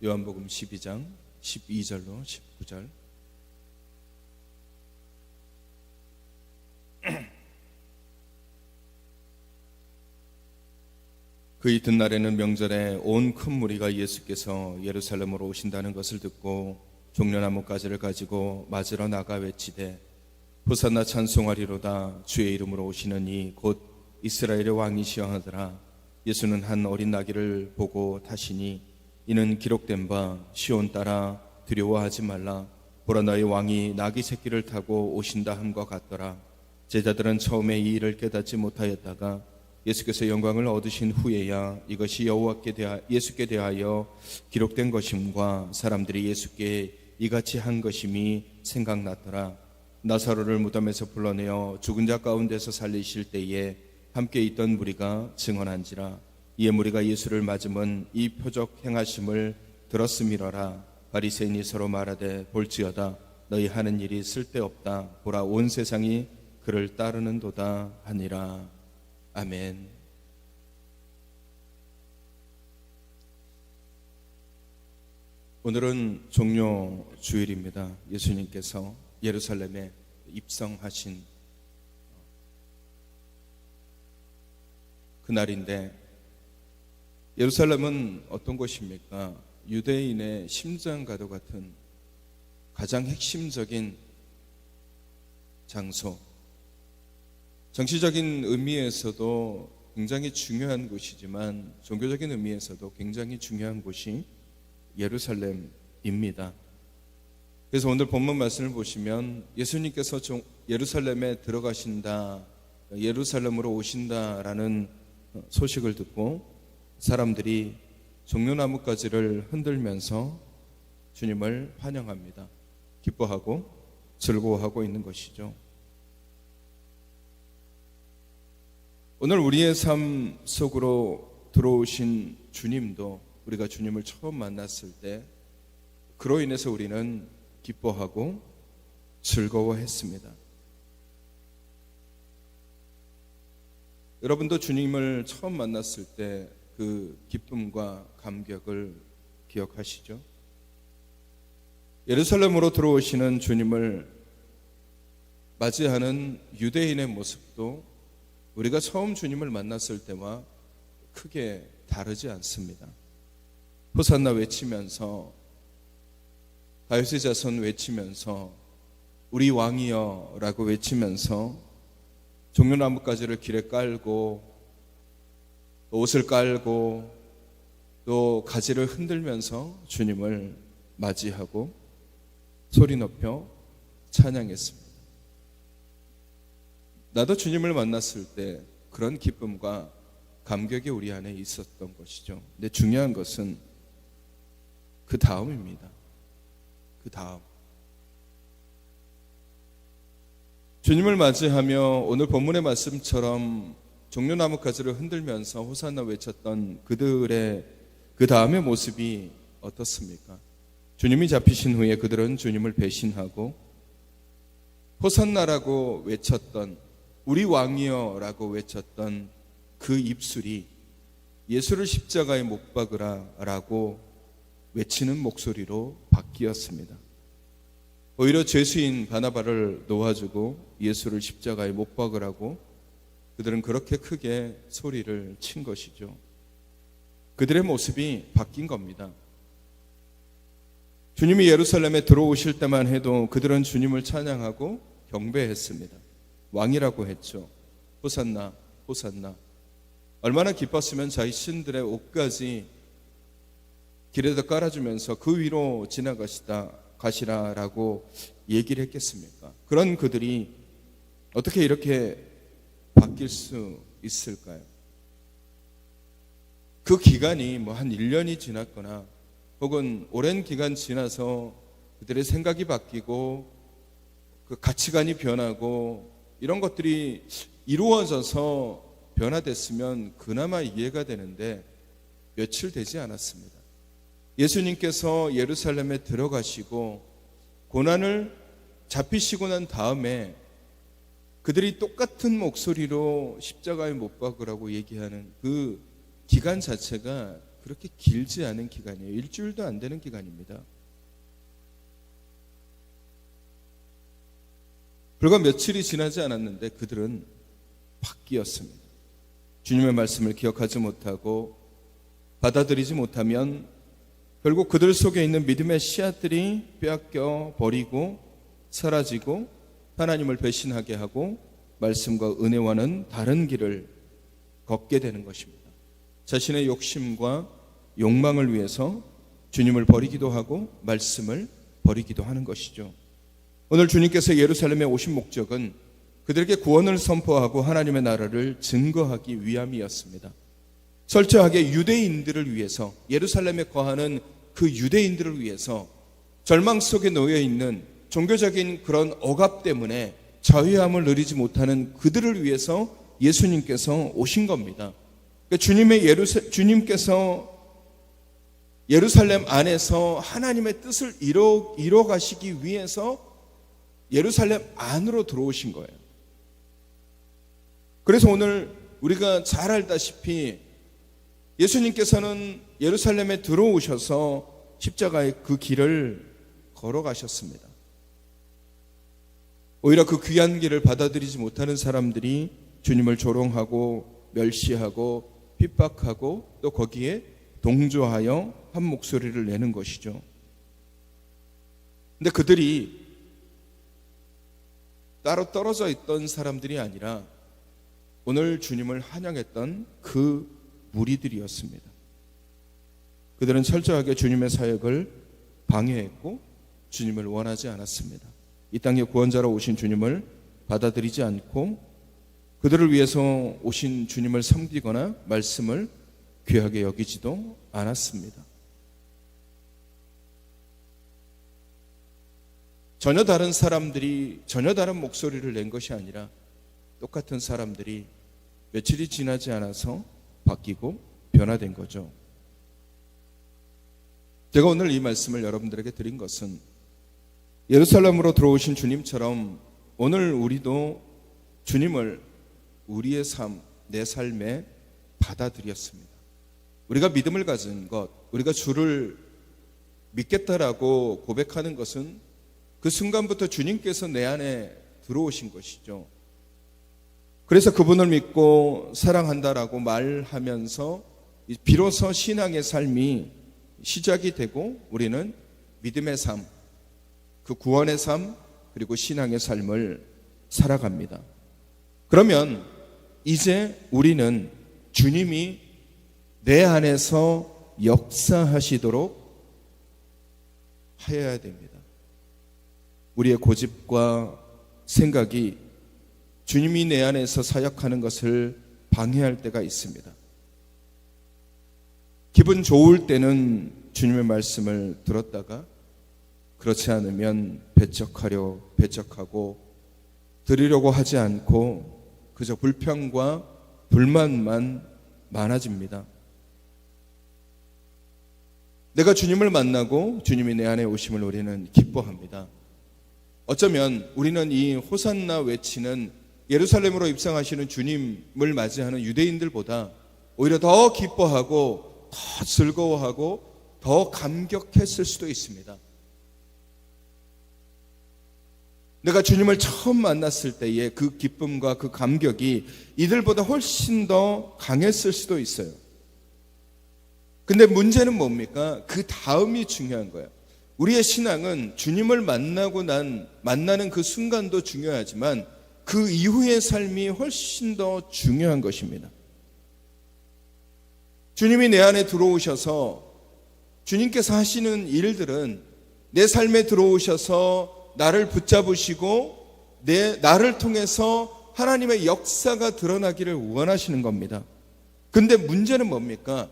요한복음 12장 12절로 19절. 그 이튿날에는 명절에 온 큰 무리가 예수께서 예루살렘으로 오신다는 것을 듣고 종려나무 가지를 가지고 맞으러 나가 외치되 호산나 찬송하리로다. 주의 이름으로 오시는 이 곧 이스라엘의 왕이시여 하더라. 예수는 한 어린 나귀를 보고 타시니 이는 기록된 바 시온 따라 두려워하지 말라. 보라 너의 왕이 나귀 새끼를 타고 오신다 함과 같더라. 제자들은 처음에 이 일을 깨닫지 못하였다가 예수께서 영광을 얻으신 후에야 이것이 예수께 대하여 기록된 것임과 사람들이 예수께 이같이 한 것임이 생각났더라. 나사로를 무덤에서 불러내어 죽은 자 가운데서 살리실 때에 함께 있던 무리가 증언한지라. 이에 무리가 예수를 맞으면 이 표적 행하심을 들었음이러라. 바리새인이 서로 말하되 볼지어다. 너희 하는 일이 쓸데없다. 보라 온 세상이 그를 따르는도다 하니라. 아멘. 오늘은 종료 주일입니다. 예수님께서 예루살렘에 입성하신 그날인데, 예루살렘은 어떤 곳입니까? 유대인의 심장과도 같은 가장 핵심적인 장소, 정치적인 의미에서도 굉장히 중요한 곳이지만 종교적인 의미에서도 굉장히 중요한 곳이 예루살렘입니다. 그래서 오늘 본문 말씀을 보시면 예수님께서 예루살렘에 들어가신다, 예루살렘으로 오신다라는 소식을 듣고 사람들이 종려나무가지를 흔들면서 주님을 환영합니다. 기뻐하고 즐거워하고 있는 것이죠. 오늘 우리의 삶 속으로 들어오신 주님도 우리가 주님을 처음 만났을 때 그로 인해서 우리는 기뻐하고 즐거워했습니다. 여러분도 주님을 처음 만났을 때 그 기쁨과 감격을 기억하시죠? 예루살렘으로 들어오시는 주님을 맞이하는 유대인의 모습도 우리가 처음 주님을 만났을 때와 크게 다르지 않습니다. 호산나 외치면서, 다윗의 자손 외치면서, 우리 왕이여 라고 외치면서 종려나무가지를 길에 깔고 또 옷을 깔고 또 가지를 흔들면서 주님을 맞이하고 소리 높여 찬양했습니다. 나도 주님을 만났을 때 그런 기쁨과 감격이 우리 안에 있었던 것이죠. 근데 중요한 것은 그 다음입니다. 그 다음. 주님을 맞이하며 오늘 본문의 말씀처럼 종려나무 가지를 흔들면서 호산나 외쳤던 그들의 그 다음의 모습이 어떻습니까? 주님이 잡히신 후에 그들은 주님을 배신하고 호산나라고 외쳤던, 우리 왕이여 라고 외쳤던 그 입술이 예수를 십자가에 못 박으라 라고 외치는 목소리로 바뀌었습니다. 오히려 죄수인 바나바를 놓아주고 예수를 십자가에 못 박으라고 그들은 그렇게 크게 소리를 친 것이죠. 그들의 모습이 바뀐 겁니다. 주님이 예루살렘에 들어오실 때만 해도 그들은 주님을 찬양하고 경배했습니다. 왕이라고 했죠. 호산나, 호산나. 얼마나 기뻤으면 자기 신들의 옷까지 길에다 깔아주면서 그 위로 가시라라고 얘기를 했겠습니까? 그런 그들이 어떻게 이렇게 바뀔 수 있을까요? 그 기간이 한 1년이 지났거나 혹은 오랜 기간 지나서 그들의 생각이 바뀌고 그 가치관이 변하고 이런 것들이 이루어져서 변화됐으면 그나마 이해가 되는데 며칠 되지 않았습니다. 예수님께서 예루살렘에 들어가시고 고난을 잡히시고 난 다음에 그들이 똑같은 목소리로 십자가에 못 박으라고 얘기하는 그 기간 자체가 그렇게 길지 않은 기간이에요. 일주일도 안 되는 기간입니다. 불과 며칠이 지나지 않았는데 그들은 바뀌었습니다. 주님의 말씀을 기억하지 못하고 받아들이지 못하면 결국 그들 속에 있는 믿음의 씨앗들이 빼앗겨 버리고 사라지고 하나님을 배신하게 하고 말씀과 은혜와는 다른 길을 걷게 되는 것입니다. 자신의 욕심과 욕망을 위해서 주님을 버리기도 하고 말씀을 버리기도 하는 것이죠. 오늘 주님께서 예루살렘에 오신 목적은 그들에게 구원을 선포하고 하나님의 나라를 증거하기 위함이었습니다. 철저하게 유대인들을 위해서, 예루살렘에 거하는 그 유대인들을 위해서 절망 속에 놓여 있는 종교적인 그런 억압 때문에 자유함을 누리지 못하는 그들을 위해서 예수님께서 오신 겁니다. 그러니까 주님께서 예루살렘 안에서 하나님의 뜻을 이뤄 가시기 위해서 예루살렘 안으로 들어오신 거예요. 그래서 오늘 우리가 잘 알다시피 예수님께서는 예루살렘에 들어오셔서 십자가의 그 길을 걸어가셨습니다. 오히려 그 귀한 길을 받아들이지 못하는 사람들이 주님을 조롱하고 멸시하고 핍박하고 또 거기에 동조하여 한 목소리를 내는 것이죠. 근데 그들이 따로 떨어져 있던 사람들이 아니라 오늘 주님을 환영했던 그 무리들이었습니다. 그들은 철저하게 주님의 사역을 방해했고 주님을 원하지 않았습니다. 이 땅에 구원자로 오신 주님을 받아들이지 않고 그들을 위해서 오신 주님을 섬기거나 말씀을 귀하게 여기지도 않았습니다. 전혀 다른 사람들이 전혀 다른 목소리를 낸 것이 아니라 똑같은 사람들이 며칠이 지나지 않아서 바뀌고 변화된 거죠. 제가 오늘 이 말씀을 여러분들에게 드린 것은 예루살렘으로 들어오신 주님처럼 오늘 우리도 주님을 우리의 삶, 내 삶에 받아들였습니다. 우리가 믿음을 가진 것, 우리가 주를 믿겠다라고 고백하는 것은 그 순간부터 주님께서 내 안에 들어오신 것이죠. 그래서 그분을 믿고 사랑한다라고 말하면서 비로소 신앙의 삶이 시작이 되고 우리는 믿음의 삶, 그 구원의 삶, 그리고 신앙의 삶을 살아갑니다. 그러면 이제 우리는 주님이 내 안에서 역사하시도록 하여야 됩니다. 우리의 고집과 생각이 주님이 내 안에서 사역하는 것을 방해할 때가 있습니다. 기분 좋을 때는 주님의 말씀을 들었다가 그렇지 않으면 배척하고 들으려고 하지 않고 그저 불평과 불만만 많아집니다. 내가 주님을 만나고 주님이 내 안에 오심을 우리는 기뻐합니다. 어쩌면 우리는 이 호산나 외치는 예루살렘으로 입성하시는 주님을 맞이하는 유대인들보다 오히려 더 기뻐하고 더 즐거워하고 더 감격했을 수도 있습니다. 내가 주님을 처음 만났을 때의 그 기쁨과 그 감격이 이들보다 훨씬 더 강했을 수도 있어요. 근데 문제는 뭡니까? 그 다음이 중요한 거예요. 우리의 신앙은 주님을 만나는 그 순간도 중요하지만 그 이후의 삶이 훨씬 더 중요한 것입니다. 주님이 내 안에 들어오셔서 주님께서 하시는 일들은 내 삶에 들어오셔서 나를 붙잡으시고 나를 통해서 하나님의 역사가 드러나기를 원하시는 겁니다. 근데 문제는 뭡니까?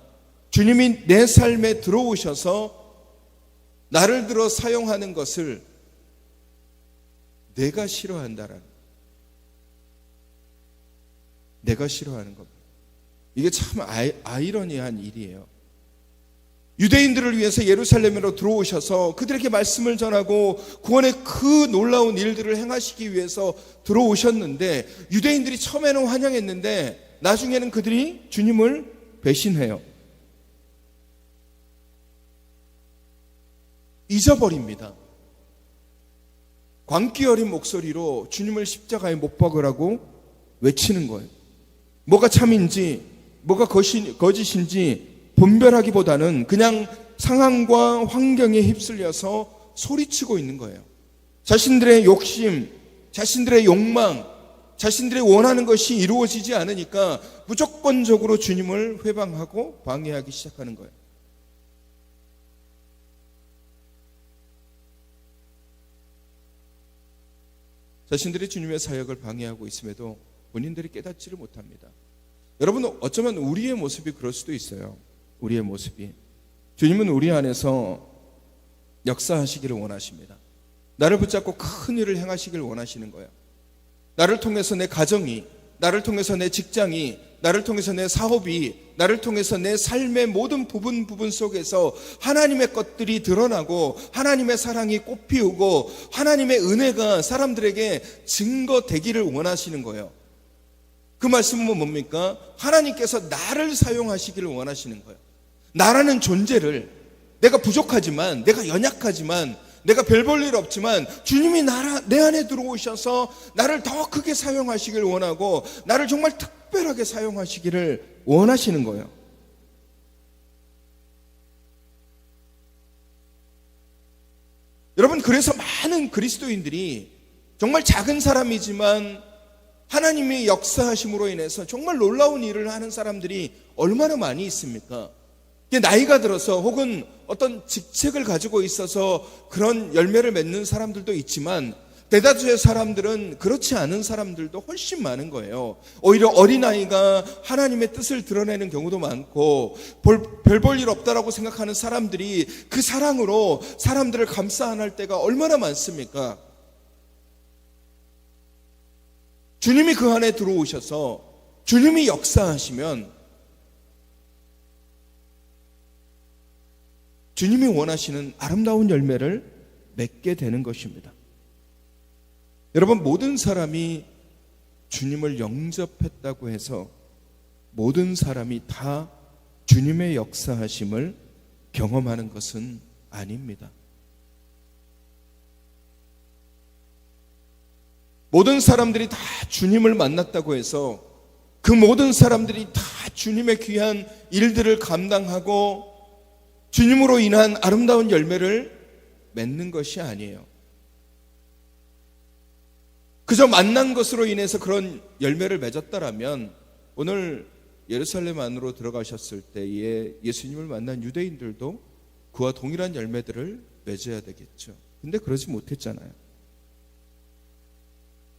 주님이 내 삶에 들어오셔서 나를 들어 사용하는 것을 내가 싫어한다라는, 내가 싫어하는 겁니다. 이게 참 아이러니한 일이에요. 유대인들을 위해서 예루살렘으로 들어오셔서 그들에게 말씀을 전하고 구원의 그 놀라운 일들을 행하시기 위해서 들어오셨는데 유대인들이 처음에는 환영했는데 나중에는 그들이 주님을 배신해요. 잊어버립니다. 광기 어린 목소리로 주님을 십자가에 못 박으라고 외치는 거예요. 뭐가 참인지 뭐가 거짓인지 분별하기보다는 그냥 상황과 환경에 휩쓸려서 소리치고 있는 거예요. 자신들의 욕심, 자신들의 욕망, 자신들이 원하는 것이 이루어지지 않으니까 무조건적으로 주님을 회방하고 방해하기 시작하는 거예요. 자신들이 주님의 사역을 방해하고 있음에도 본인들이 깨닫지를 못합니다. 여러분, 어쩌면 우리의 모습이 그럴 수도 있어요. 우리의 모습이. 주님은 우리 안에서 역사하시기를 원하십니다. 나를 붙잡고 큰 일을 행하시기를 원하시는 거예요. 나를 통해서 내 가정이, 나를 통해서 내 직장이, 나를 통해서 내 사업이, 나를 통해서 내 삶의 모든 부분 속에서 하나님의 것들이 드러나고 하나님의 사랑이 꽃피우고 하나님의 은혜가 사람들에게 증거되기를 원하시는 거예요. 그 말씀은 뭡니까? 하나님께서 나를 사용하시기를 원하시는 거예요. 나라는 존재를, 내가 부족하지만, 내가 연약하지만, 내가 별 볼 일 없지만 주님이 내 안에 들어오셔서 나를 더 크게 사용하시길 원하고 나를 정말 특별하게 사용하시기를 원하시는 거예요. 여러분, 그래서 많은 그리스도인들이 정말 작은 사람이지만 하나님의 역사하심으로 인해서 정말 놀라운 일을 하는 사람들이 얼마나 많이 있습니까? 나이가 들어서 혹은 어떤 직책을 가지고 있어서 그런 열매를 맺는 사람들도 있지만 대다수의 사람들은 그렇지 않은 사람들도 훨씬 많은 거예요. 오히려 어린아이가 하나님의 뜻을 드러내는 경우도 많고 별 볼 일 없다라고 생각하는 사람들이 그 사랑으로 사람들을 감싸 안을 때가 얼마나 많습니까? 주님이 그 안에 들어오셔서 주님이 역사하시면 주님이 원하시는 아름다운 열매를 맺게 되는 것입니다. 여러분, 모든 사람이 주님을 영접했다고 해서 모든 사람이 다 주님의 역사하심을 경험하는 것은 아닙니다. 모든 사람들이 다 주님을 만났다고 해서 그 모든 사람들이 다 주님의 귀한 일들을 감당하고 주님으로 인한 아름다운 열매를 맺는 것이 아니에요. 그저 만난 것으로 인해서 그런 열매를 맺었다라면 오늘 예루살렘 안으로 들어가셨을 때에 예수님을 만난 유대인들도 그와 동일한 열매들을 맺어야 되겠죠. 근데 그러지 못했잖아요.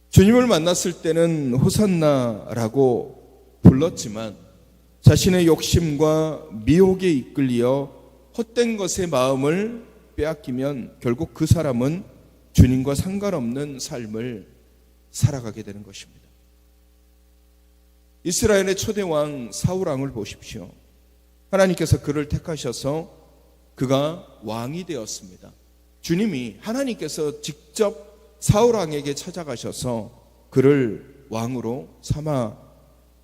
주님을 만났을 때는 호산나라고 불렀지만 자신의 욕심과 미혹에 이끌려 헛된 것에 마음을 빼앗기면 결국 그 사람은 주님과 상관없는 삶을 살아가게 되는 것입니다. 이스라엘의 초대왕 사울왕을 보십시오. 하나님께서 그를 택하셔서 그가 왕이 되었습니다. 주님이, 하나님께서 직접 사울왕에게 찾아가셔서 그를 왕으로 삼아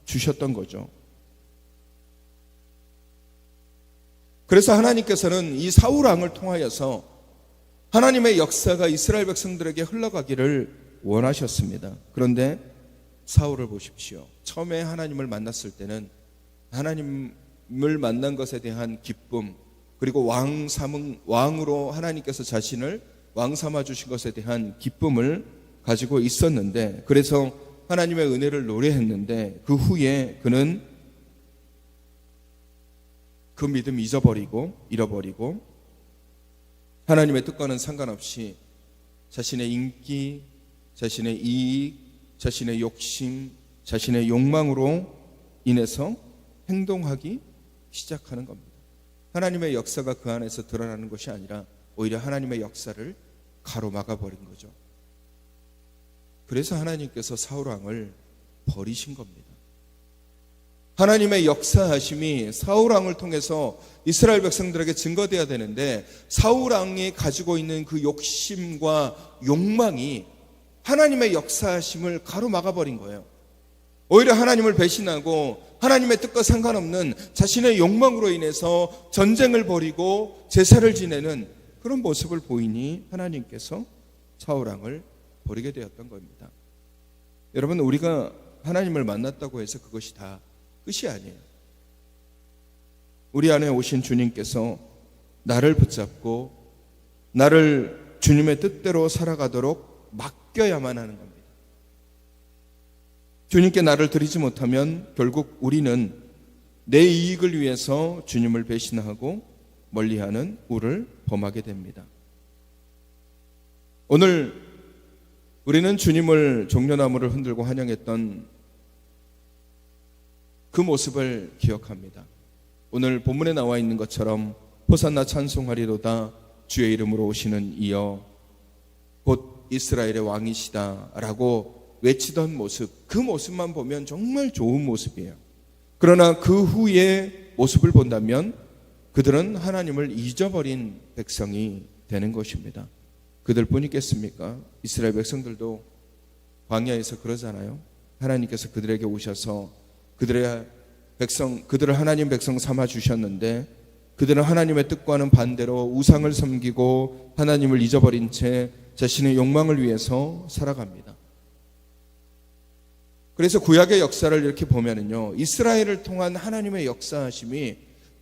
주셨던 거죠. 그래서 하나님께서는 이 사울왕을 통하여서 하나님의 역사가 이스라엘 백성들에게 흘러가기를 원하셨습니다. 그런데 사울을 보십시오. 처음에 하나님을 만났을 때는 하나님을 만난 것에 대한 기쁨, 그리고 왕으로 하나님께서 자신을 왕 삼아 주신 것에 대한 기쁨을 가지고 있었는데, 그래서 하나님의 은혜를 노래했는데 그 후에 그는 그 믿음 잃어버리고 하나님의 뜻과는 상관없이 자신의 인기, 자신의 이익, 자신의 욕심, 자신의 욕망으로 인해서 행동하기 시작하는 겁니다. 하나님의 역사가 그 안에서 드러나는 것이 아니라 오히려 하나님의 역사를 가로막아버린 거죠. 그래서 하나님께서 사울왕을 버리신 겁니다. 하나님의 역사하심이 사울왕을 통해서 이스라엘 백성들에게 증거되어야 되는데 사울왕이 가지고 있는 그 욕심과 욕망이 하나님의 역사하심을 가로막아버린 거예요. 오히려 하나님을 배신하고 하나님의 뜻과 상관없는 자신의 욕망으로 인해서 전쟁을 벌이고 제사를 지내는 그런 모습을 보이니 하나님께서 사울왕을 버리게 되었던 겁니다. 여러분, 우리가 하나님을 만났다고 해서 그것이 다 끝이 아니에요. 우리 안에 오신 주님께서 나를 붙잡고 나를 주님의 뜻대로 살아가도록 맡겨야만 하는 겁니다. 주님께 나를 드리지 못하면 결국 우리는 내 이익을 위해서 주님을 배신하고 멀리하는 우를 범하게 됩니다. 오늘 우리는 주님을 종려나무를 흔들고 환영했던 그 모습을 기억합니다. 오늘 본문에 나와 있는 것처럼 호산나 찬송하리로다 주의 이름으로 오시는 이여 곧 이스라엘의 왕이시다 라고 외치던 모습, 그 모습만 보면 정말 좋은 모습이에요. 그러나 그 후의 모습을 본다면 그들은 하나님을 잊어버린 백성이 되는 것입니다. 그들뿐 있겠습니까? 이스라엘 백성들도 광야에서 그러잖아요. 하나님께서 그들에게 오셔서 그들을 하나님 백성 삼아 주셨는데 그들은 하나님의 뜻과는 반대로 우상을 섬기고 하나님을 잊어버린 채 자신의 욕망을 위해서 살아갑니다. 그래서 구약의 역사를 이렇게 보면은요, 이스라엘을 통한 하나님의 역사하심이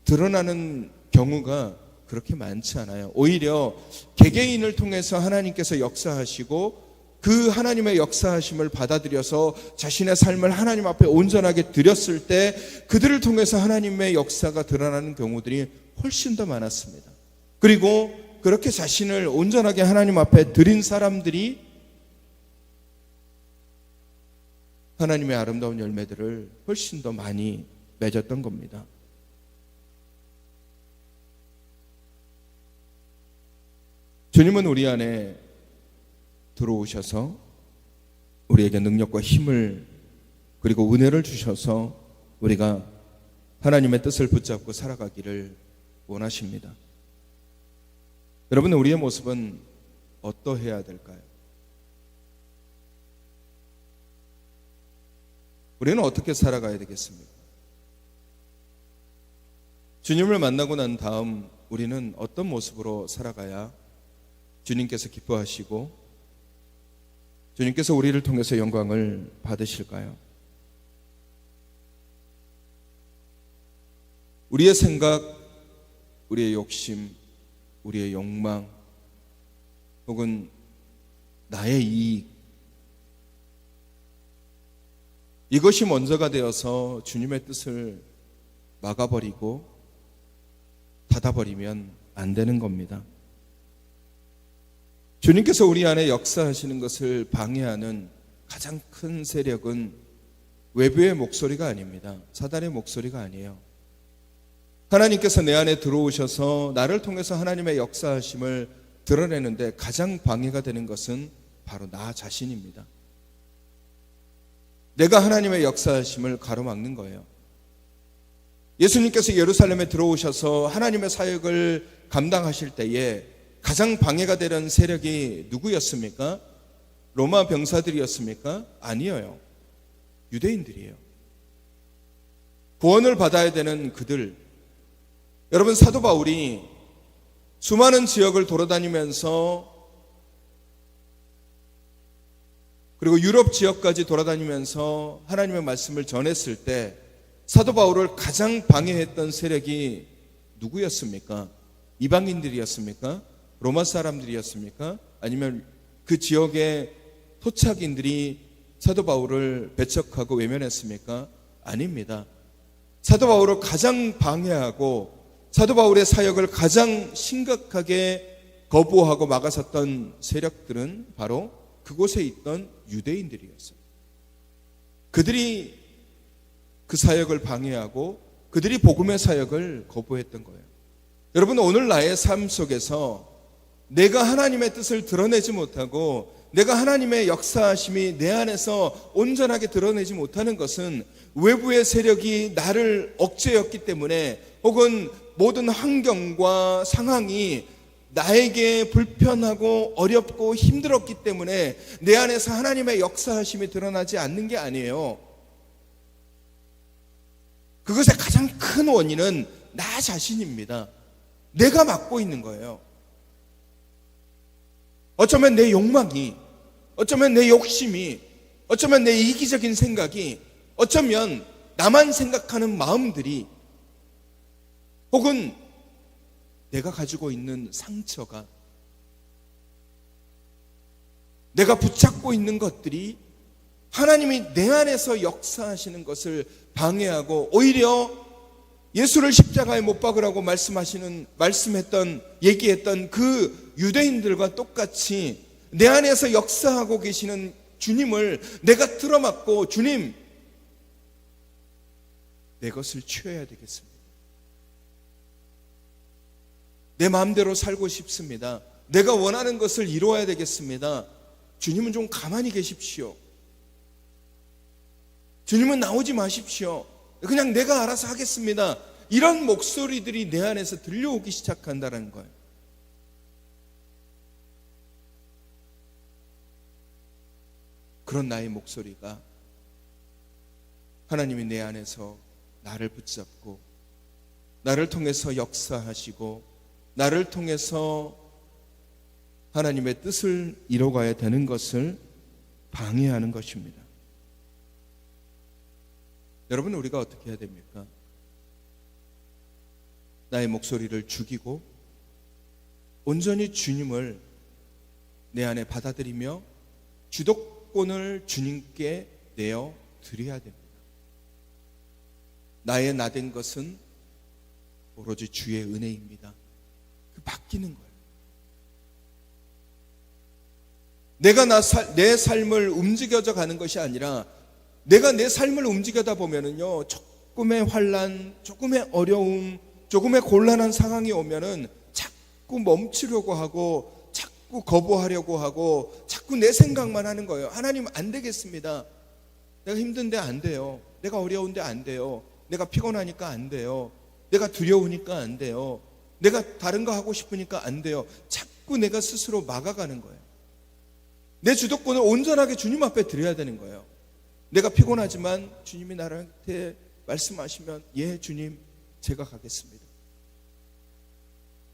드러나는 경우가 그렇게 많지 않아요. 오히려 개개인을 통해서 하나님께서 역사하시고 그 하나님의 역사하심을 받아들여서 자신의 삶을 하나님 앞에 온전하게 드렸을 때 그들을 통해서 하나님의 역사가 드러나는 경우들이 훨씬 더 많았습니다. 그리고 그렇게 자신을 온전하게 하나님 앞에 드린 사람들이 하나님의 아름다운 열매들을 훨씬 더 많이 맺었던 겁니다. 주님은 우리 안에 들어오셔서 우리에게 능력과 힘을 그리고 은혜를 주셔서 우리가 하나님의 뜻을 붙잡고 살아가기를 원하십니다. 여러분, 우리의 모습은 어떠해야 될까요? 우리는 어떻게 살아가야 되겠습니까? 주님을 만나고 난 다음 우리는 어떤 모습으로 살아가야 주님께서 기뻐하시고 주님께서 우리를 통해서 영광을 받으실까요? 우리의 생각, 우리의 욕심, 우리의 욕망, 혹은 나의 이익, 이것이 먼저가 되어서 주님의 뜻을 막아버리고 닫아버리면 안 되는 겁니다. 주님께서 우리 안에 역사하시는 것을 방해하는 가장 큰 세력은 외부의 목소리가 아닙니다. 사단의 목소리가 아니에요. 하나님께서 내 안에 들어오셔서 나를 통해서 하나님의 역사하심을 드러내는데 가장 방해가 되는 것은 바로 나 자신입니다. 내가 하나님의 역사하심을 가로막는 거예요. 예수님께서 예루살렘에 들어오셔서 하나님의 사역을 감당하실 때에 가장 방해가 되는 세력이 누구였습니까? 로마 병사들이었습니까? 아니에요. 유대인들이에요. 구원을 받아야 되는 그들. 여러분, 사도 바울이 수많은 지역을 돌아다니면서 그리고 유럽 지역까지 돌아다니면서 하나님의 말씀을 전했을 때 사도 바울을 가장 방해했던 세력이 누구였습니까? 이방인들이었습니까? 로마 사람들이었습니까? 아니면 그 지역의 토착인들이 사도 바울을 배척하고 외면했습니까? 아닙니다. 사도 바울을 가장 방해하고 사도 바울의 사역을 가장 심각하게 거부하고 막아섰던 세력들은 바로 그곳에 있던 유대인들이었어요. 그들이 그 사역을 방해하고 그들이 복음의 사역을 거부했던 거예요. 여러분, 오늘 나의 삶 속에서 내가 하나님의 뜻을 드러내지 못하고 내가 하나님의 역사하심이 내 안에서 온전하게 드러내지 못하는 것은 외부의 세력이 나를 억제했기 때문에 혹은 모든 환경과 상황이 나에게 불편하고 어렵고 힘들었기 때문에 내 안에서 하나님의 역사하심이 드러나지 않는 게 아니에요. 그것의 가장 큰 원인은 나 자신입니다. 내가 맡고 있는 거예요. 어쩌면 내 욕망이, 어쩌면 내 욕심이, 어쩌면 내 이기적인 생각이, 어쩌면 나만 생각하는 마음들이, 혹은 내가 가지고 있는 상처가, 내가 붙잡고 있는 것들이 하나님이 내 안에서 역사하시는 것을 방해하고, 오히려 예수를 십자가에 못 박으라고 얘기했던 그 유대인들과 똑같이 내 안에서 역사하고 계시는 주님을 내가 틀어막고, 주님, 내 것을 취해야 되겠습니다. 내 마음대로 살고 싶습니다. 내가 원하는 것을 이루어야 되겠습니다. 주님은 좀 가만히 계십시오. 주님은 나오지 마십시오. 그냥 내가 알아서 하겠습니다. 이런 목소리들이 내 안에서 들려오기 시작한다는 거예요. 그런 나의 목소리가 하나님이 내 안에서 나를 붙잡고, 나를 통해서 역사하시고, 나를 통해서 하나님의 뜻을 이뤄가야 되는 것을 방해하는 것입니다. 여러분, 우리가 어떻게 해야 됩니까? 나의 목소리를 죽이고 온전히 주님을 내 안에 받아들이며 주도권을 주님께 내어 드려야 됩니다. 나의 나된 것은 오로지 주의 은혜입니다. 그 맡기는 거예요. 내가 내 삶을 움직여져 가는 것이 아니라, 내가 내 삶을 움직여다 보면은요, 조금의 환난, 조금의 어려움, 조금의 곤란한 상황이 오면은 자꾸 멈추려고 하고, 자꾸 거부하려고 하고, 자꾸 내 생각만 하는 거예요. 하나님, 안 되겠습니다. 내가 힘든데 안 돼요. 내가 어려운데 안 돼요. 내가 피곤하니까 안 돼요. 내가 두려우니까 안 돼요. 내가 다른 거 하고 싶으니까 안 돼요. 자꾸 내가 스스로 막아가는 거예요. 내 주도권을 온전하게 주님 앞에 드려야 되는 거예요. 내가 피곤하지만 주님이 나한테 말씀하시면, 예, 주님, 제가 가겠습니다.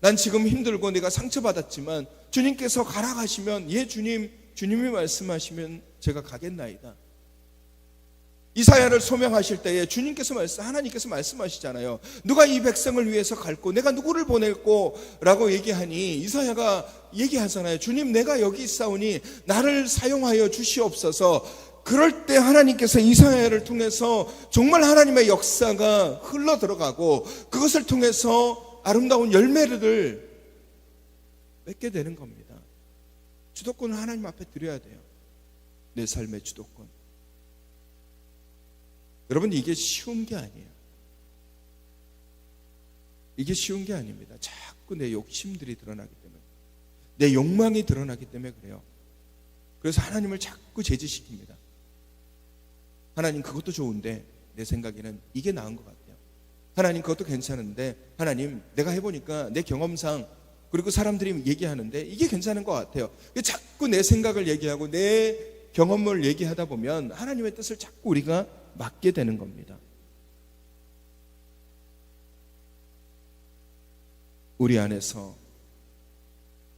난 지금 힘들고 내가 상처받았지만 주님께서 가라 하시면, 예, 주님, 주님이 말씀하시면 제가 가겠나이다. 이사야를 소명하실 때에 하나님께서 말씀하시잖아요. 누가 이 백성을 위해서 갈고 내가 누구를 보낼고 라고 얘기하니, 이사야가 얘기하잖아요. 주님, 내가 여기 있사오니 나를 사용하여 주시옵소서. 그럴 때 하나님께서 이사야를 통해서 정말 하나님의 역사가 흘러 들어가고, 그것을 통해서 아름다운 열매를 맺게 되는 겁니다. 주도권을 하나님 앞에 드려야 돼요. 내 삶의 주도권. 여러분, 이게 쉬운 게 아니에요. 이게 쉬운 게 아닙니다. 자꾸 내 욕심들이 드러나기 때문에, 내 욕망이 드러나기 때문에 그래요. 그래서 하나님을 자꾸 제지시킵니다. 하나님, 그것도 좋은데 내 생각에는 이게 나은 것 같아요. 하나님, 그것도 괜찮은데, 하나님, 내가 해보니까 내 경험상, 그리고 사람들이 얘기하는데 이게 괜찮은 것 같아요. 자꾸 내 생각을 얘기하고 내 경험을 얘기하다 보면 하나님의 뜻을 자꾸 우리가 맡게 되는 겁니다. 우리 안에서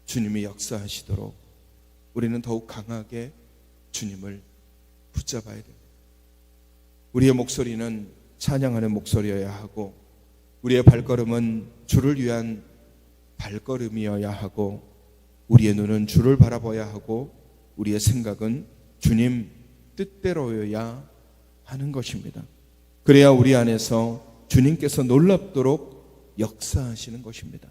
주님이 역사하시도록 우리는 더욱 강하게 주님을 붙잡아야 됩니다. 우리의 목소리는 찬양하는 목소리여야 하고, 우리의 발걸음은 주를 위한 발걸음이어야 하고, 우리의 눈은 주를 바라봐야 하고, 우리의 생각은 주님 뜻대로여야 하는 것입니다. 그래야 우리 안에서 주님께서 놀랍도록 역사하시는 것입니다.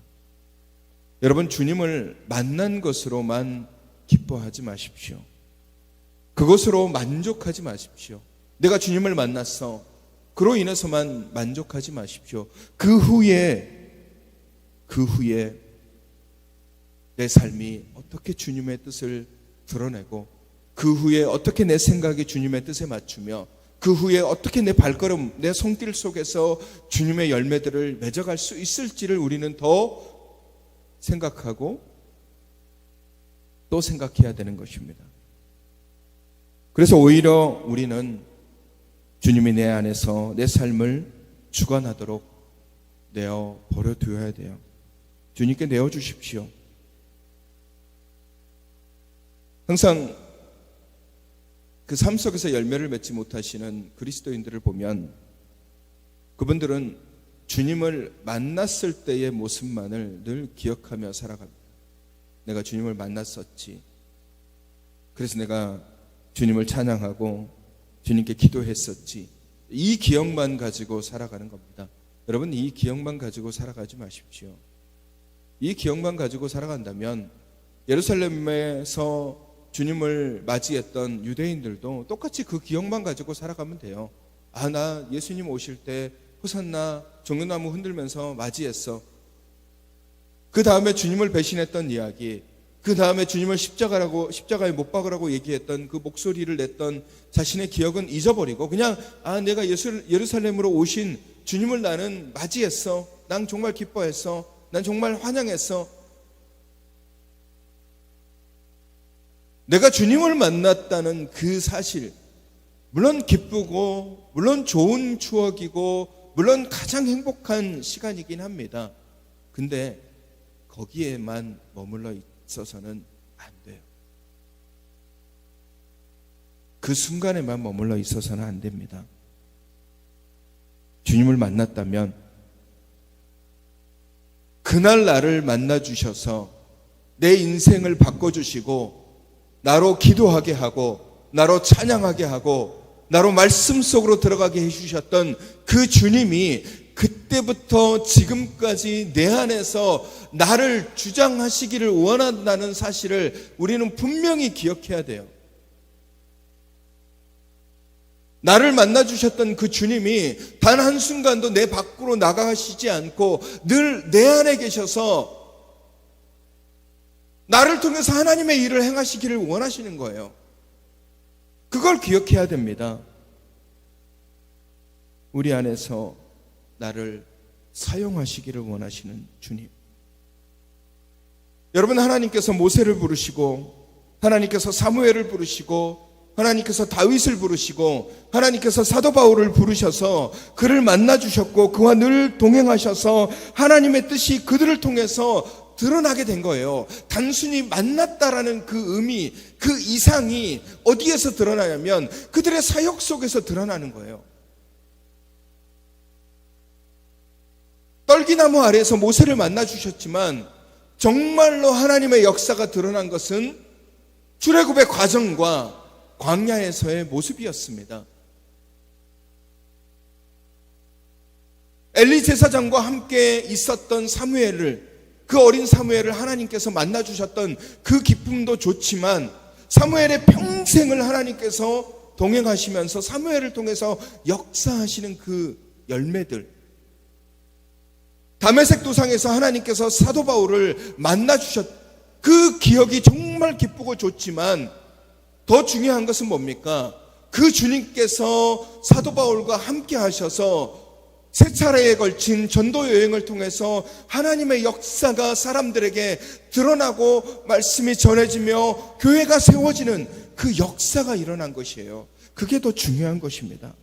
여러분, 주님을 만난 것으로만 기뻐하지 마십시오. 그것으로 만족하지 마십시오. 내가 주님을 만났어, 그로 인해서만 만족하지 마십시오. 그 후에 내 삶이 어떻게 주님의 뜻을 드러내고, 그 후에 어떻게 내 생각이 주님의 뜻에 맞추며, 그 후에 어떻게 내 발걸음, 내 손길 속에서 주님의 열매들을 맺어갈 수 있을지를 우리는 더 생각하고 또 생각해야 되는 것입니다. 그래서 오히려 우리는 주님이 내 안에서 내 삶을 주관하도록 내어 버려두어야 돼요. 주님께 내어주십시오. 항상 그 삶 속에서 열매를 맺지 못하시는 그리스도인들을 보면 그분들은 주님을 만났을 때의 모습만을 늘 기억하며 살아갑니다. 내가 주님을 만났었지. 그래서 내가 주님을 찬양하고 주님께 기도했었지. 이 기억만 가지고 살아가는 겁니다. 여러분, 이 기억만 가지고 살아가지 마십시오. 이 기억만 가지고 살아간다면 예루살렘에서 주님을 맞이했던 유대인들도 똑같이 그 기억만 가지고 살아가면 돼요. 아, 나 예수님 오실 때 호산나 종려나무 흔들면서 맞이했어. 그 다음에 주님을 배신했던 이야기, 그 다음에 주님을 십자가에 못 박으라고 얘기했던 그 목소리를 냈던 자신의 기억은 잊어버리고 그냥 내가 예루살렘으로 오신 주님을 나는 맞이했어. 난 정말 기뻐했어. 난 정말 환영했어. 내가 주님을 만났다는 그 사실, 물론 기쁘고 물론 좋은 추억이고 물론 가장 행복한 시간이긴 합니다. 근데 거기에만 머물러 있어서는 안 돼요. 그 순간에만 머물러 있어서는 안 됩니다. 주님을 만났다면 그날 나를 만나 주셔서 내 인생을 바꿔주시고 나로 기도하게 하고 나로 찬양하게 하고 나로 말씀 속으로 들어가게 해주셨던 그 주님이 그때부터 지금까지 내 안에서 나를 주장하시기를 원한다는 사실을 우리는 분명히 기억해야 돼요. 나를 만나주셨던 그 주님이 단 한순간도 내 밖으로 나가시지 않고 늘 내 안에 계셔서 나를 통해서 하나님의 일을 행하시기를 원하시는 거예요. 그걸 기억해야 됩니다. 우리 안에서 나를 사용하시기를 원하시는 주님. 여러분, 하나님께서 모세를 부르시고 하나님께서 사무엘을 부르시고 하나님께서 다윗을 부르시고 하나님께서 사도 바울을 부르셔서 그를 만나주셨고 그와 늘 동행하셔서 하나님의 뜻이 그들을 통해서 드러나게 된 거예요. 단순히 만났다라는 그 의미, 그 이상이 어디에서 드러나냐면 그들의 사역 속에서 드러나는 거예요. 떨기나무 아래에서 모세를 만나주셨지만 정말로 하나님의 역사가 드러난 것은 출애굽의 과정과 광야에서의 모습이었습니다. 엘리 제사장과 함께 있었던 사무엘을, 그 어린 사무엘을 하나님께서 만나주셨던 그 기쁨도 좋지만 사무엘의 평생을 하나님께서 동행하시면서 사무엘을 통해서 역사하시는 그 열매들, 다메섹 도상에서 하나님께서 사도 바울을 만나주셨, 그 기억이 정말 기쁘고 좋지만 더 중요한 것은 뭡니까? 그 주님께서 사도 바울과 함께 하셔서 세 차례에 걸친 전도 여행을 통해서 하나님의 역사가 사람들에게 드러나고 말씀이 전해지며 교회가 세워지는 그 역사가 일어난 것이에요. 그게 더 중요한 것입니다.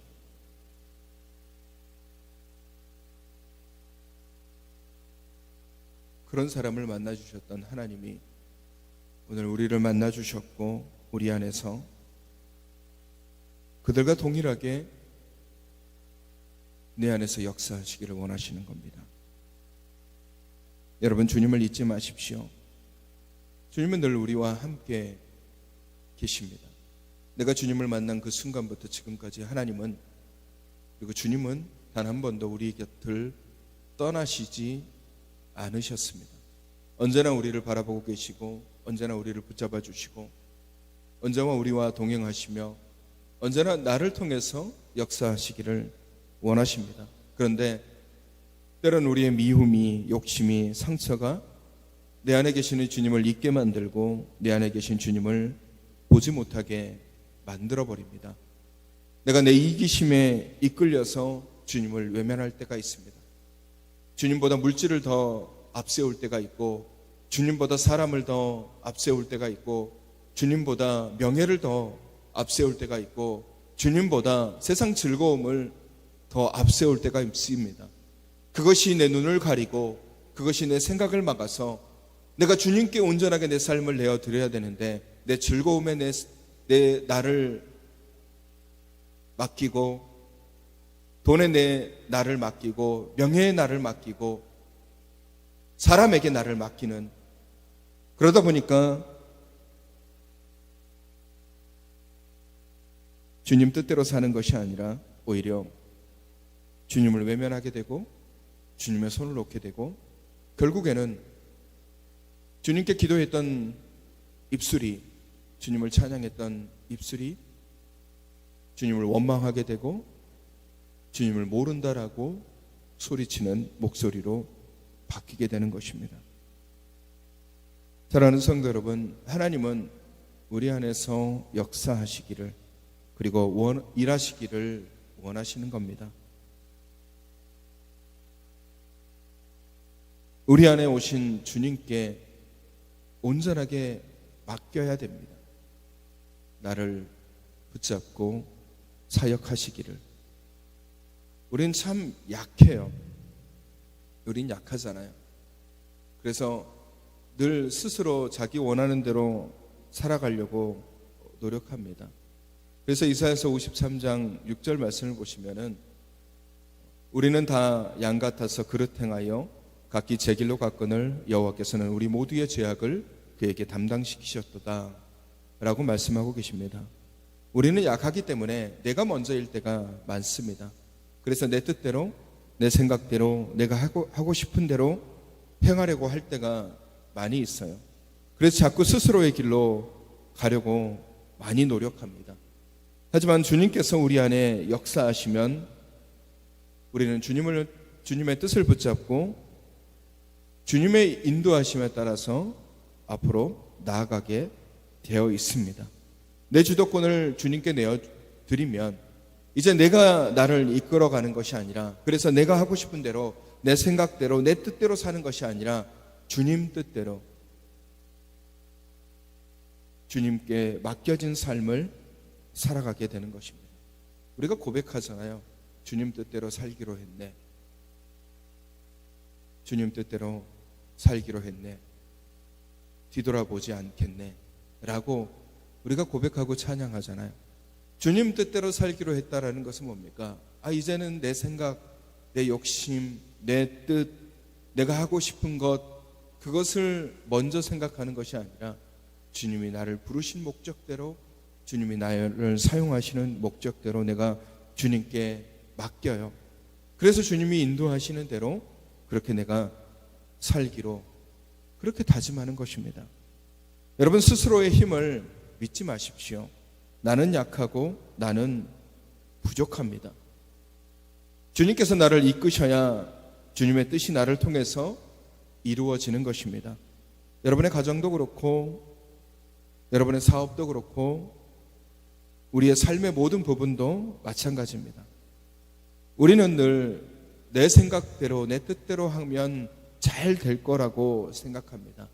그런 사람을 만나주셨던 하나님이 오늘 우리를 만나주셨고 우리 안에서 그들과 동일하게 내 안에서 역사하시기를 원하시는 겁니다. 여러분, 주님을 잊지 마십시오. 주님은 늘 우리와 함께 계십니다. 내가 주님을 만난 그 순간부터 지금까지 하나님은, 그리고 주님은 단 한 번도 우리 곁을 떠나시지 않으셨습니다. 언제나 우리를 바라보고 계시고 언제나 우리를 붙잡아 주시고 언제나 우리와 동행하시며 언제나 나를 통해서 역사하시기를 원하십니다. 그런데 때론 우리의 미움이, 욕심이, 상처가 내 안에 계시는 주님을 잊게 만들고 내 안에 계신 주님을 보지 못하게 만들어버립니다. 내가 내 이기심에 이끌려서 주님을 외면할 때가 있습니다. 주님보다 물질을 더 앞세울 때가 있고 주님보다 사람을 더 앞세울 때가 있고 주님보다 명예를 더 앞세울 때가 있고 주님보다 세상 즐거움을 더 앞세울 때가 있습니다. 그것이 내 눈을 가리고 그것이 내 생각을 막아서 내가 주님께 온전하게 내 삶을 내어드려야 되는데 내 즐거움에 내 나를 맡기고, 돈에 내 나를 맡기고, 명예에 나를 맡기고, 사람에게 나를 맡기는, 그러다 보니까 주님 뜻대로 사는 것이 아니라 오히려 주님을 외면하게 되고 주님의 손을 놓게 되고, 결국에는 주님께 기도했던 입술이, 주님을 찬양했던 입술이 주님을 원망하게 되고 주님을 모른다라고 소리치는 목소리로 바뀌게 되는 것입니다. 사랑하는 성도 여러분, 하나님은 우리 안에서 역사하시기를, 그리고 일하시기를 원하시는 겁니다. 우리 안에 오신 주님께 온전하게 맡겨야 됩니다. 나를 붙잡고 사역하시기를. 우린 참 약해요. 우린 약하잖아요. 그래서 늘 스스로 자기 원하는 대로 살아가려고 노력합니다. 그래서 이사야서 53장 6절 말씀을 보시면은, 우리는 다 양 같아서 그릇 행하여 각기 제 길로 갔거늘 여호와께서는 우리 모두의 죄악을 그에게 담당시키셨도다 라고 말씀하고 계십니다. 우리는 약하기 때문에 내가 먼저일 때가 많습니다. 그래서 내 뜻대로, 내 생각대로, 내가 하고 싶은 대로 행하려고 할 때가 많이 있어요. 그래서 자꾸 스스로의 길로 가려고 많이 노력합니다. 하지만 주님께서 우리 안에 역사하시면 우리는 주님의 뜻을 붙잡고 주님의 인도하심에 따라서 앞으로 나아가게 되어 있습니다. 내 주도권을 주님께 내어드리면 이제 내가 나를 이끌어가는 것이 아니라, 그래서 내가 하고 싶은 대로, 내 생각대로, 내 뜻대로 사는 것이 아니라 주님 뜻대로, 주님께 맡겨진 삶을 살아가게 되는 것입니다. 우리가 고백하잖아요. 주님 뜻대로 살기로 했네. 주님 뜻대로 살기로 했네. 뒤돌아보지 않겠네 라고 우리가 고백하고 찬양하잖아요. 주님 뜻대로 살기로 했다라는 것은 뭡니까? 이제는 내 생각, 내 욕심, 내 뜻, 내가 하고 싶은 것, 그것을 먼저 생각하는 것이 아니라 주님이 나를 부르신 목적대로, 주님이 나를 사용하시는 목적대로 내가 주님께 맡겨요. 그래서 주님이 인도하시는 대로 그렇게 내가 살기로, 그렇게 다짐하는 것입니다. 여러분, 스스로의 힘을 믿지 마십시오. 나는 약하고 나는 부족합니다. 주님께서 나를 이끄셔야 주님의 뜻이 나를 통해서 이루어지는 것입니다. 여러분의 가정도 그렇고, 여러분의 사업도 그렇고, 우리의 삶의 모든 부분도 마찬가지입니다. 우리는 늘 내 생각대로, 내 뜻대로 하면 잘 될 거라고 생각합니다.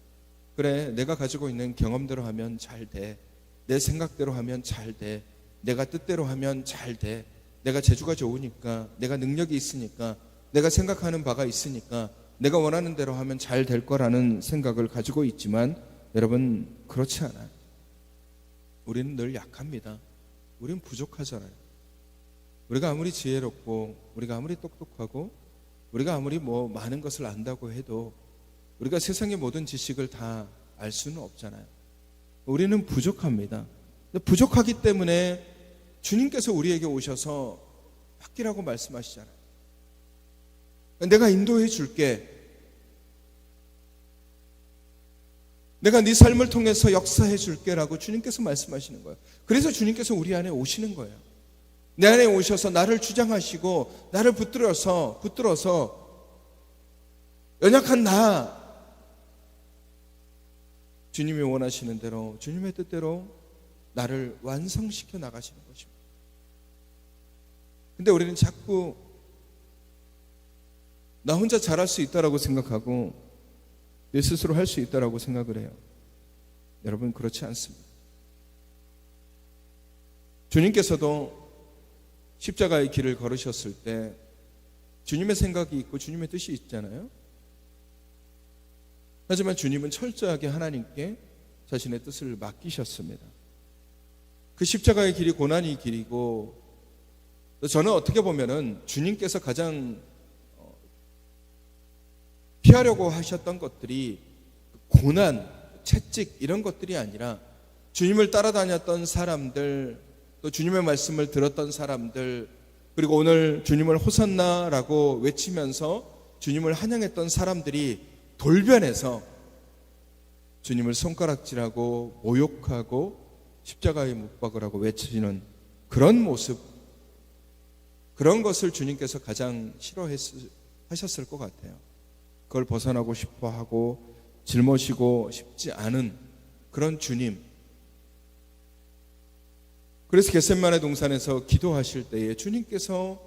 그래, 내가 가지고 있는 경험대로 하면 잘 돼. 내 생각대로 하면 잘 돼. 내가 뜻대로 하면 잘 돼. 내가 재주가 좋으니까, 내가 능력이 있으니까, 내가 생각하는 바가 있으니까, 내가 원하는 대로 하면 잘 될 거라는 생각을 가지고 있지만, 여러분, 그렇지 않아요. 우리는 늘 약합니다. 우리는 부족하잖아요. 우리가 아무리 지혜롭고, 우리가 아무리 똑똑하고, 우리가 아무리 많은 것을 안다고 해도 우리가 세상의 모든 지식을 다 알 수는 없잖아요. 우리는 부족합니다. 부족하기 때문에 주님께서 우리에게 오셔서 맡기라고 말씀하시잖아요. 내가 인도해 줄게. 내가 네 삶을 통해서 역사해 줄게라고 주님께서 말씀하시는 거예요. 그래서 주님께서 우리 안에 오시는 거예요. 내 안에 오셔서 나를 주장하시고 나를 붙들어서 연약한 나, 주님이 원하시는 대로, 주님의 뜻대로 나를 완성시켜 나가시는 것입니다. 근데 우리는 자꾸 나 혼자 잘할 수 있다라고 생각하고 내 스스로 할 수 있다라고 생각을 해요. 여러분, 그렇지 않습니다. 주님께서도 십자가의 길을 걸으셨을 때 주님의 생각이 있고 주님의 뜻이 있잖아요. 하지만 주님은 철저하게 하나님께 자신의 뜻을 맡기셨습니다. 그 십자가의 길이 고난의 길이고, 저는 어떻게 보면은 주님께서 가장 피하려고 하셨던 것들이 고난, 채찍 이런 것들이 아니라 주님을 따라다녔던 사람들, 또 주님의 말씀을 들었던 사람들, 그리고 오늘 주님을 호산나라고 외치면서 주님을 환영했던 사람들이 돌변해서 주님을 손가락질하고 모욕하고 십자가에 못 박으라고 외치는 그런 모습, 그런 것을 주님께서 가장 싫어하셨을 것 같아요. 그걸 벗어나고 싶어 하고 짊어지고 싶지 않은 그런 주님. 그래서 겟세마네 동산에서 기도하실 때에 주님께서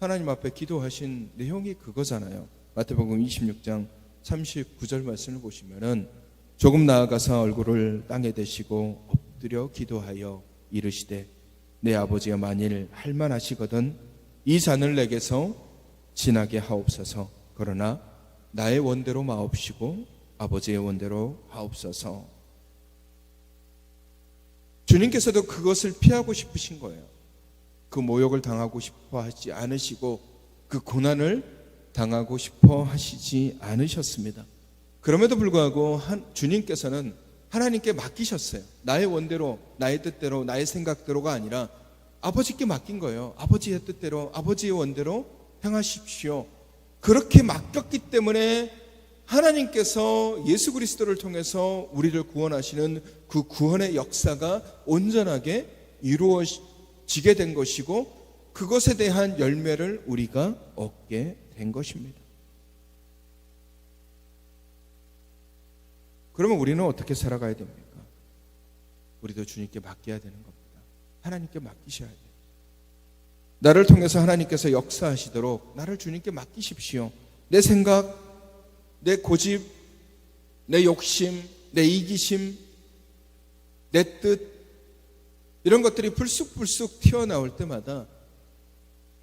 하나님 앞에 기도하신 내용이 그거잖아요. 마태복음 26장 39절 말씀을 보시면은 조금 나아가서 얼굴을 땅에 대시고 엎드려 기도하여 이르시되 내 아버지가 만일 할만하시거든 이 잔을 내게서 지나게 하옵소서. 그러나 나의 원대로 마옵시고 아버지의 원대로 하옵소서. 주님께서도 그것을 피하고 싶으신 거예요. 그 모욕을 당하고 싶어 하지 않으시고 그 고난을 당하고 싶어 하시지 않으셨습니다. 그럼에도 불구하고 주님께서는 하나님께 맡기셨어요. 나의 원대로, 나의 뜻대로, 나의 생각대로가 아니라 아버지께 맡긴 거예요. 아버지의 뜻대로, 아버지의 원대로 행하십시오. 그렇게 맡겼기 때문에 하나님께서 예수 그리스도를 통해서 우리를 구원하시는 그 구원의 역사가 온전하게 이루어지게 된 것이고, 그것에 대한 열매를 우리가 얻게 된 것입니다. 그러면 우리는 어떻게 살아가야 됩니까? 우리도 주님께 맡겨야 되는 겁니다. 하나님께 맡기셔야 돼요. 나를 통해서 하나님께서 역사하시도록 나를 주님께 맡기십시오. 내 생각, 내 고집, 내 욕심, 내 이기심, 내 뜻, 이런 것들이 불쑥불쑥 튀어나올 때마다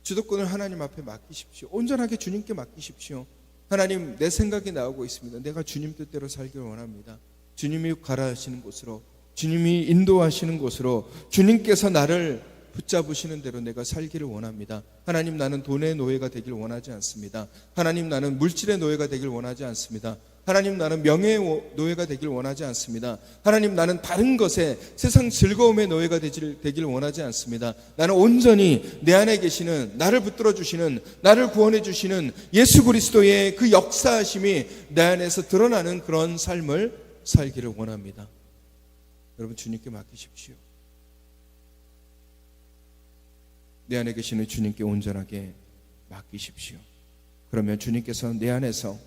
주도권을 하나님 앞에 맡기십시오. 온전하게 주님께 맡기십시오. 하나님, 내 생각이 나오고 있습니다. 내가 주님 뜻대로 살기를 원합니다. 주님이 가라하시는 곳으로, 주님이 인도하시는 곳으로, 주님께서 나를 붙잡으시는 대로 내가 살기를 원합니다. 하나님, 나는 돈의 노예가 되길 원하지 않습니다. 하나님, 나는 물질의 노예가 되길 원하지 않습니다. 하나님, 나는 명예의 노예가 되길 원하지 않습니다. 하나님, 나는 다른 것에 세상 즐거움의 노예가 되길 원하지 않습니다. 나는 온전히 내 안에 계시는, 나를 붙들어 주시는, 나를 구원해 주시는 예수 그리스도의 그 역사하심이 내 안에서 드러나는 그런 삶을 살기를 원합니다. 여러분, 주님께 맡기십시오. 내 안에 계시는 주님께 온전하게 맡기십시오. 그러면 주님께서 내 안에서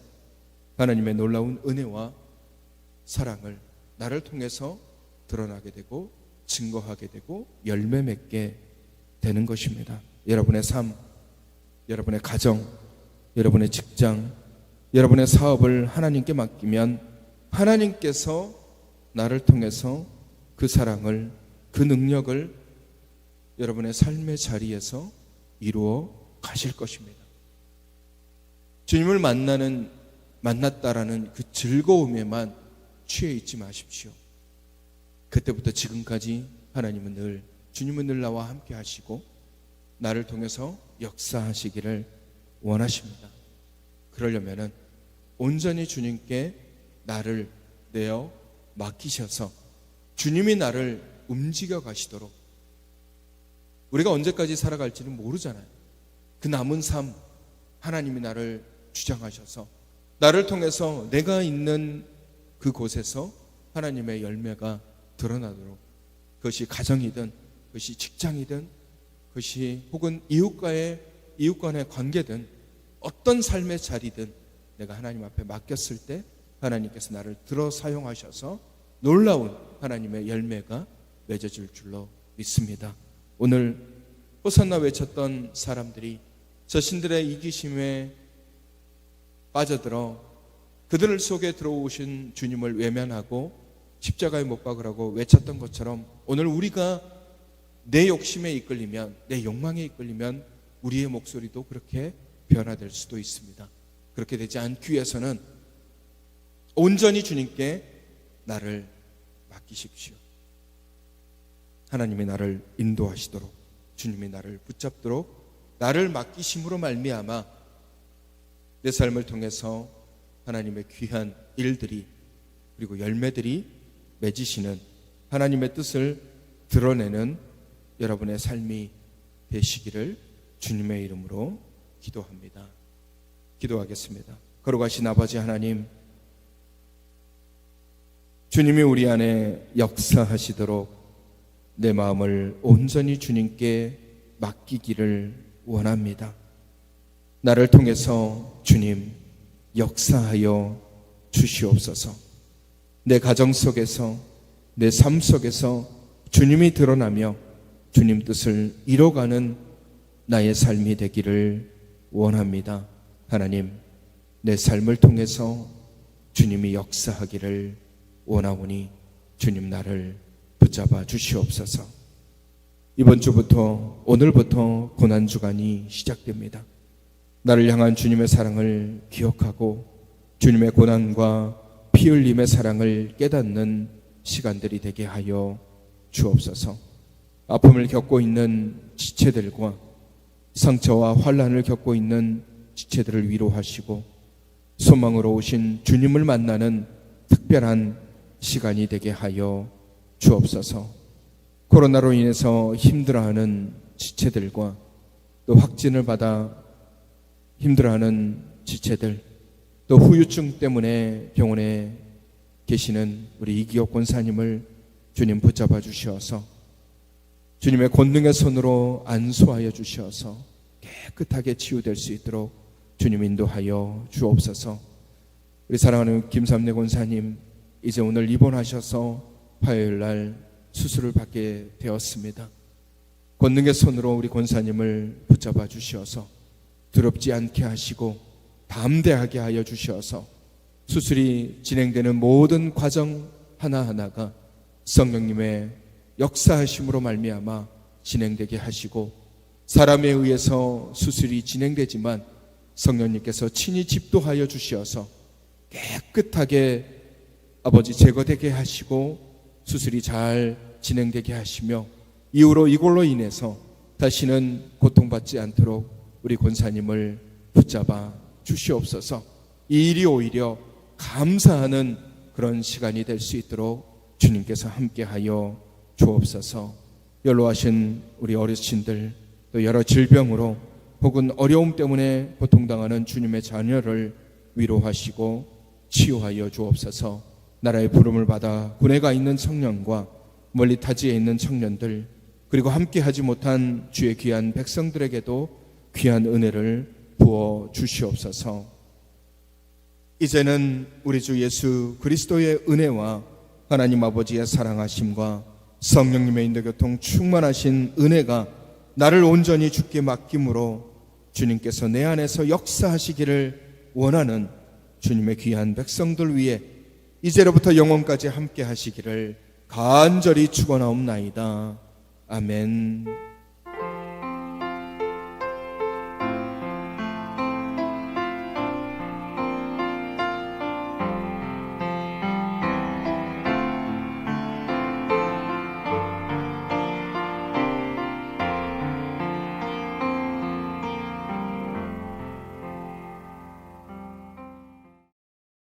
하나님의 놀라운 은혜와 사랑을 나를 통해서 드러나게 되고 증거하게 되고 열매 맺게 되는 것입니다. 여러분의 삶, 여러분의 가정, 여러분의 직장, 여러분의 사업을 하나님께 맡기면 하나님께서 나를 통해서 그 사랑을, 그 능력을 여러분의 삶의 자리에서 이루어 가실 것입니다. 주님을 만났다라는 그 즐거움에만 취해 있지 마십시오. 그때부터 지금까지 주님은 늘 나와 함께 하시고 나를 통해서 역사하시기를 원하십니다. 그러려면은 온전히 주님께 나를 내어 맡기셔서 주님이 나를 움직여 가시도록, 우리가 언제까지 살아갈지는 모르잖아요. 그 남은 삶 하나님이 나를 주장하셔서 나를 통해서 내가 있는 그곳에서 하나님의 열매가 드러나도록, 그것이 가정이든 그것이 직장이든 그것이 혹은 이웃 간의 관계든 어떤 삶의 자리든 내가 하나님 앞에 맡겼을 때 하나님께서 나를 들어 사용하셔서 놀라운 하나님의 열매가 맺어질 줄로 믿습니다. 오늘 호산나 외쳤던 사람들이 자신들의 이기심에 빠져들어 그들 속에 들어오신 주님을 외면하고 십자가에 못 박으라고 외쳤던 것처럼 오늘 우리가 내 욕심에 이끌리면, 내 욕망에 이끌리면 우리의 목소리도 그렇게 변화될 수도 있습니다. 그렇게 되지 않기 위해서는 온전히 주님께 나를 맡기십시오. 하나님이 나를 인도하시도록, 주님이 나를 붙잡도록 나를 맡기심으로 말미암아 내 삶을 통해서 하나님의 귀한 일들이 그리고 열매들이 맺으시는 하나님의 뜻을 드러내는 여러분의 삶이 되시기를 주님의 이름으로 기도합니다. 기도하겠습니다. 거룩하신 아버지 하나님, 주님이 우리 안에 역사하시도록 내 마음을 온전히 주님께 맡기기를 원합니다. 나를 통해서 주님 역사하여 주시옵소서. 내 가정 속에서, 내 삶 속에서 주님이 드러나며 주님 뜻을 이뤄가는 나의 삶이 되기를 원합니다. 하나님, 내 삶을 통해서 주님이 역사하기를 원하오니 주님 나를 붙잡아 주시옵소서. 이번 주부터, 오늘부터 고난주간이 시작됩니다. 나를 향한 주님의 사랑을 기억하고 주님의 고난과 피 흘림의 사랑을 깨닫는 시간들이 되게 하여 주옵소서. 아픔을 겪고 있는 지체들과 상처와 환난을 겪고 있는 지체들을 위로하시고 소망으로 오신 주님을 만나는 특별한 시간이 되게 하여 주옵소서. 코로나로 인해서 힘들어하는 지체들과 또 확진을 받아 힘들어하는 지체들, 또 후유증 때문에 병원에 계시는 우리 이기옥 권사님을 주님 붙잡아 주시어서 주님의 권능의 손으로 안수하여 주시어서 깨끗하게 치유될 수 있도록 주님 인도하여 주옵소서. 우리 사랑하는 김삼래 권사님, 이제 오늘 입원하셔서 화요일날 수술을 받게 되었습니다. 권능의 손으로 우리 권사님을 붙잡아 주시어서 두렵지 않게 하시고 담대하게 하여 주시어서 수술이 진행되는 모든 과정 하나하나가 성령님의 역사하심으로 말미암아 진행되게 하시고, 사람에 의해서 수술이 진행되지만 성령님께서 친히 집도하여 주시어서 깨끗하게 아버지 제거되게 하시고 수술이 잘 진행되게 하시며 이후로 이걸로 인해서 다시는 고통받지 않도록 우리 권사님을 붙잡아 주시옵소서. 이 일이 오히려 감사하는 그런 시간이 될 수 있도록 주님께서 함께하여 주옵소서. 연로하신 우리 어르신들, 또 여러 질병으로 혹은 어려움 때문에 고통당하는 주님의 자녀를 위로하시고 치유하여 주옵소서. 나라의 부름을 받아 군에 가 있는 청년과 멀리 타지에 있는 청년들, 그리고 함께하지 못한 주의 귀한 백성들에게도 귀한 은혜를 부어 주시옵소서. 이제는 우리 주 예수 그리스도의 은혜와 하나님 아버지의 사랑하심과 성령님의 인도교통 충만하신 은혜가 나를 온전히 주께 맡김으로 주님께서 내 안에서 역사하시기를 원하는 주님의 귀한 백성들 위해 이제로부터 영원까지 함께 하시기를 간절히 축원하옵나이다. 아멘.